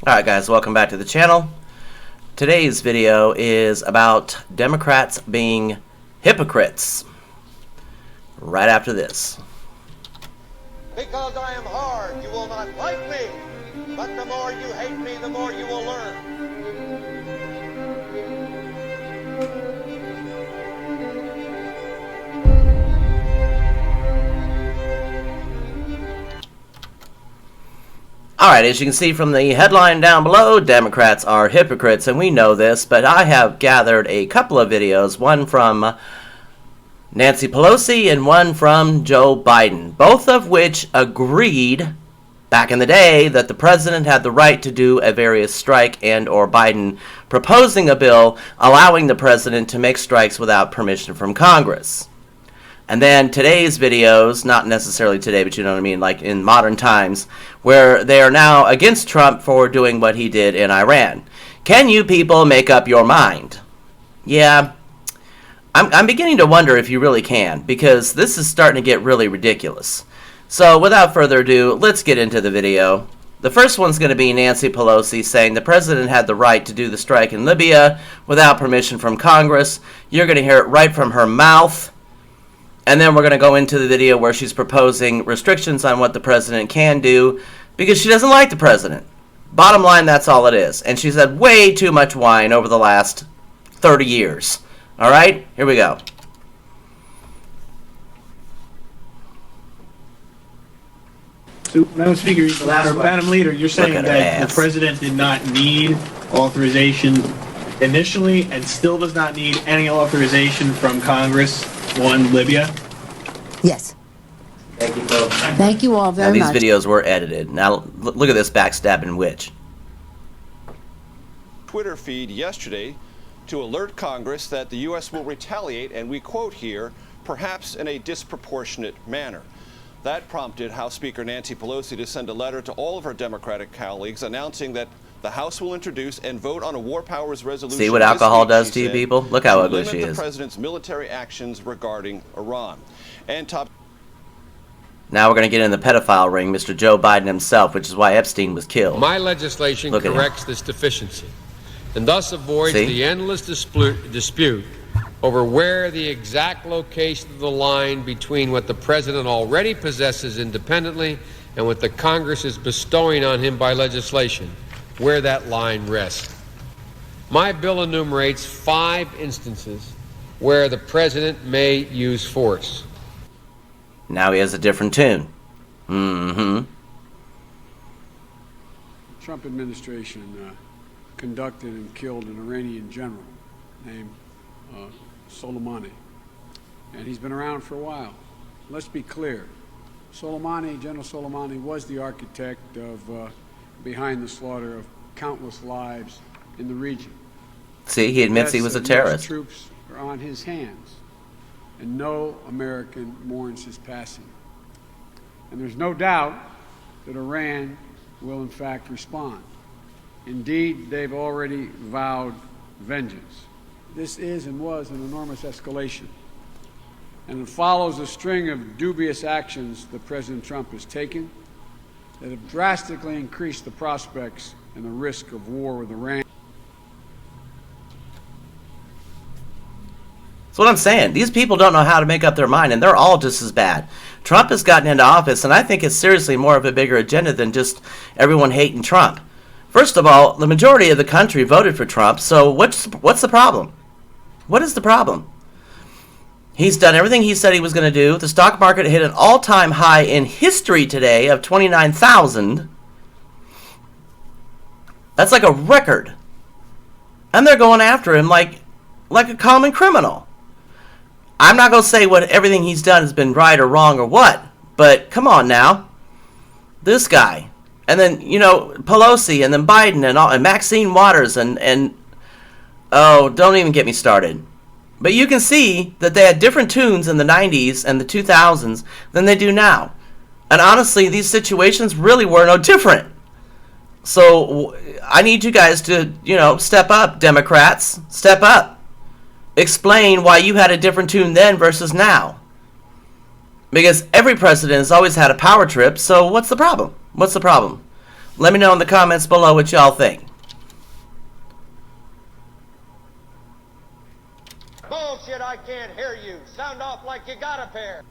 Alright guys, welcome back to the channel. Today's video is about Democrats being hypocrites. Right after this. Because I am hard, you will not like me. But the more you hate me, the more you will learn. Alright, as you can see from the headline down below, Democrats are hypocrites, and we know this, but I have gathered a couple of videos, one from Nancy Pelosi and one from Joe Biden, both of which agreed back in the day that the president had the right to do a various strike, and or Biden proposing a bill allowing the president to make strikes without permission from Congress. And then today's videos, not necessarily today, but you know what I mean, like in modern times, where they are now against Trump for doing what he did in Iran. Can you people make up your mind? Yeah, I'm beginning to wonder if you really can, because this is starting to get really ridiculous. So without further ado, let's get into the video. The first one's going to be Nancy Pelosi saying the president had the right to do the strike in Libya without permission from Congress. You're going to hear it right from her mouth. And then we're going to go into the video where she's proposing restrictions on what the president can do because she doesn't like the president. Bottom line, that's all it is. And she's had way too much wine over the last 30 years. All right, here we go. So, Madam Speaker, or Madam Leader, you're saying that the president did not need authorization initially and still does not need any authorization from Congress on Libya? Yes. Thank you, folks. Thank you all very much. These videos were edited. Now look at this backstabbing witch. Twitter feed yesterday to alert Congress that the U.S. will retaliate, and we quote here, perhaps in a disproportionate manner. That prompted House Speaker Nancy Pelosi to send a letter to all of her Democratic colleagues announcing that the House will introduce and vote on a war powers resolution. See what alcohol does to you people? Look how ugly she is. The president's military actions regarding Iran. And top. Now we're going to get in the pedophile ring, Mr. Joe Biden himself, which is why Epstein was killed. My legislation corrects this deficiency and thus avoids the endless dispute over where the exact location of the line between what the president already possesses independently and what the Congress is bestowing on him by legislation, where that line rests. My bill enumerates 5 instances where the president may use force. Now he has a different tune. Mm-hmm. The Trump administration conducted and killed an Iranian general named Soleimani. And he's been around for a while. Let's be clear. General Soleimani was the architect of behind the slaughter of countless lives in the region. See, he admits he was a terrorist. Troops are on his hands, and no American mourns his passing. And there's no doubt that Iran will in fact respond. Indeed, they've already vowed vengeance. This is and was an enormous escalation, and it follows a string of dubious actions that President Trump has taken that have drastically increased the prospects and the risk of war with Iran. That's what I'm saying. These people don't know how to make up their mind, and they're all just as bad. Trump has gotten into office, and I think it's seriously more of a bigger agenda than just everyone hating Trump. First of all, the majority of the country voted for Trump, so what's the problem? What is the problem? He's done everything he said he was going to do. The stock market hit an all-time high in history today of 29,000. That's like a record. And they're going after him like a common criminal. I'm not going to say what everything he's done has been right or wrong or what, but come on now. This guy. And then, you know, Pelosi and then Biden and Maxine Waters and oh, don't even get me started. But you can see that they had different tunes in the 90s and the 2000s than they do now. And honestly, these situations really were no different. So I need you guys to, step up, Democrats. Step up. Explain why you had a different tune then versus now. Because every president has always had a power trip, so what's the problem? What's the problem? Let me know in the comments below what y'all think. Bullshit, I can't hear you. Sound off like you got a pair.